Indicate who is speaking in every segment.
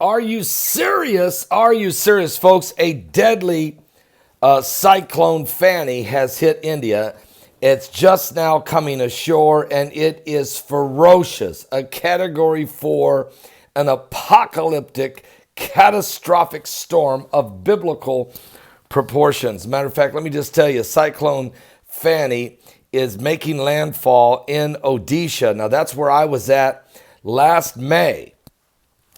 Speaker 1: Are you serious? Are you serious, folks? A deadly Cyclone Fani has hit India. It's just now coming ashore, and it is ferocious. A Category 4, an apocalyptic, catastrophic storm of biblical proportions. Matter of fact, let me just tell you, Cyclone Fani is making landfall in Odisha. Now, that's where I was at last May.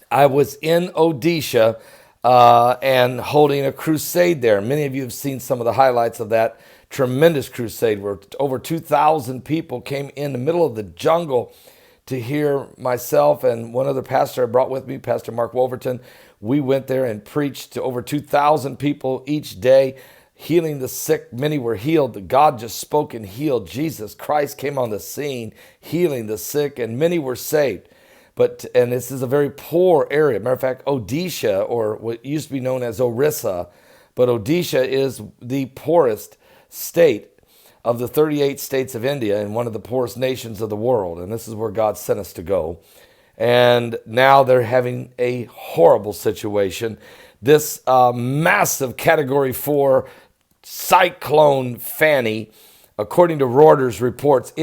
Speaker 1: I was in Odisha and holding a crusade there. Many of you have seen some of the highlights of that tremendous crusade where over 2,000 people came in the middle of the jungle to hear myself and one other pastor I brought with me, Pastor Mark Wolverton. We went there and preached to over 2,000 people each day, healing the sick. Many were healed. God just spoke and healed. Jesus Christ came on the scene, healing the sick, and many were saved. And this is a very poor area. Matter of fact, Odisha, or what used to be known as Orissa, but Odisha is the poorest state of the 38 states of India and one of the poorest nations of the world. And this is where God sent us to go. And now they're having a horrible situation. This massive Category 4 Cyclone Fani, according to Reuters reports,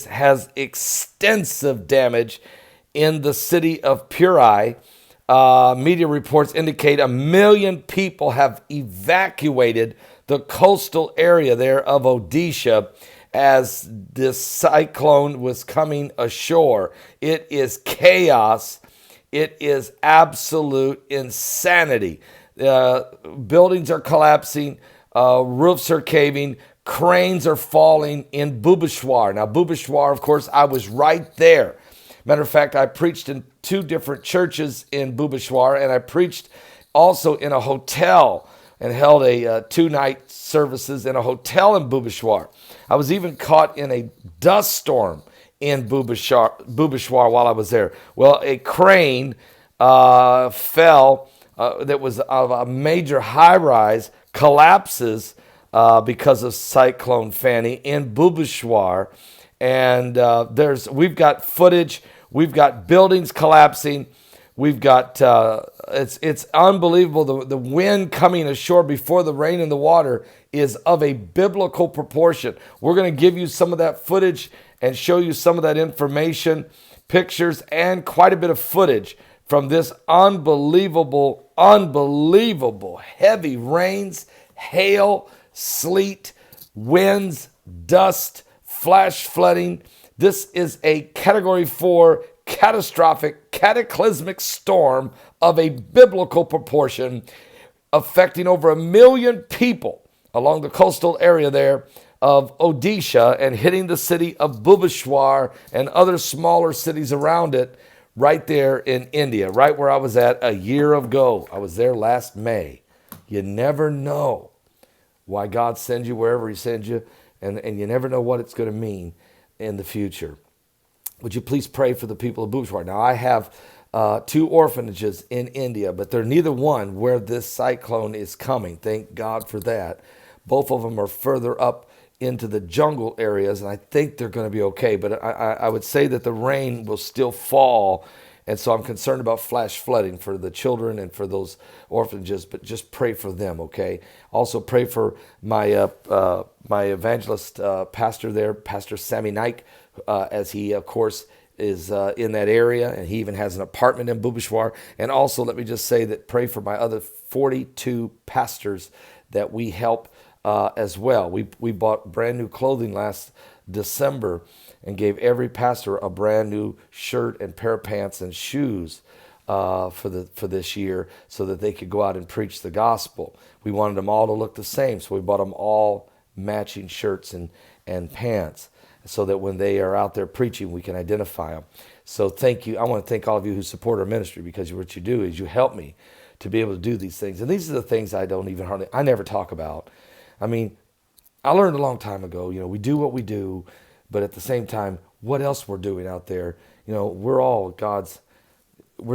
Speaker 1: has extensive damage in the city of Puri. Media reports indicate 1 million people have evacuated the coastal area there of Odisha as this cyclone was coming ashore. It is chaos. It is absolute insanity. Buildings are collapsing. Roofs are caving. Cranes are falling in Bhubaneswar. Now, Bhubaneswar, of course, I was right there. Matter of fact, I preached in 2 different churches in Bhubaneswar, and I preached also in a hotel and held a 2-night services in a hotel in Bhubaneswar. I was even caught in a dust storm in Bhubaneswar while I was there. Well, a crane fell that was of a major high-rise, collapses because of Cyclone Fani in Bhubaneswar. And we've got footage, we've got buildings collapsing, we've got it's unbelievable. The wind coming ashore before the rain and the water is of a biblical proportion. We're going to give you some of that footage and show you some of that information, pictures, and quite a bit of footage from this unbelievable heavy rains, hail, sleet, winds, dust, flash flooding. This is a Category 4 catastrophic, cataclysmic storm of a biblical proportion affecting over 1 million people along the coastal area there of Odisha and hitting the city of Bhubaneswar and other smaller cities around it right there in India, right where I was at a year ago. I was there last May. You never know why God sends you wherever he sends you. And you never know what it's going to mean in the future. Would you please pray for the people of Bhubaneswar? Now, I have 2 orphanages in India, but they're neither one where this cyclone is coming. Thank God for that. Both of them are further up into the jungle areas, and I think they're going to be okay. But I would say that the rain will still fall, and so I'm concerned about flash flooding for the children and for those orphanages, but just pray for them, okay? Also pray for my my evangelist pastor there, Pastor Sammy Naik, as he, of course, is in that area, and he even has an apartment in Bhubaneswar. And also, let me just say that pray for my other 42 pastors that we help as well. We bought brand new clothing last December and gave every pastor a brand new shirt and pair of pants and shoes for this year so that they could go out and preach the gospel. We wanted them all to look the same, so we bought them all matching shirts and pants so that when they are out there preaching, we can identify them. So thank you. I want to thank all of you who support our ministry, because what you do is you help me to be able to do these things. And these are the things I never talk about. I mean, I learned a long time ago, we do what we do, but at the same time, what else we're doing out there? We're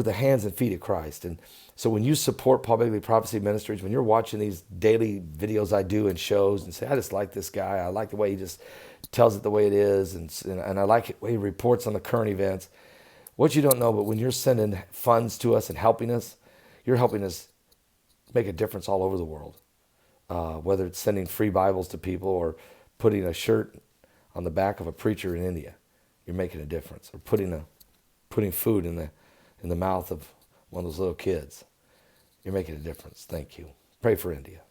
Speaker 1: the hands and feet of Christ. And so when you support Paul Begley Prophecy Ministries, when you're watching these daily videos I do and shows and say, I just like this guy, I like the way he just tells it the way it is, and I like the way he reports on the current events. What you don't know, but when you're sending funds to us and helping us, You're helping us make a difference all over the world. Whether it's sending free Bibles to people or putting a shirt on the back of a preacher in India, you're making a difference. Or putting food in the mouth of one of those little kids, you're making a difference. Thank you. Pray for India.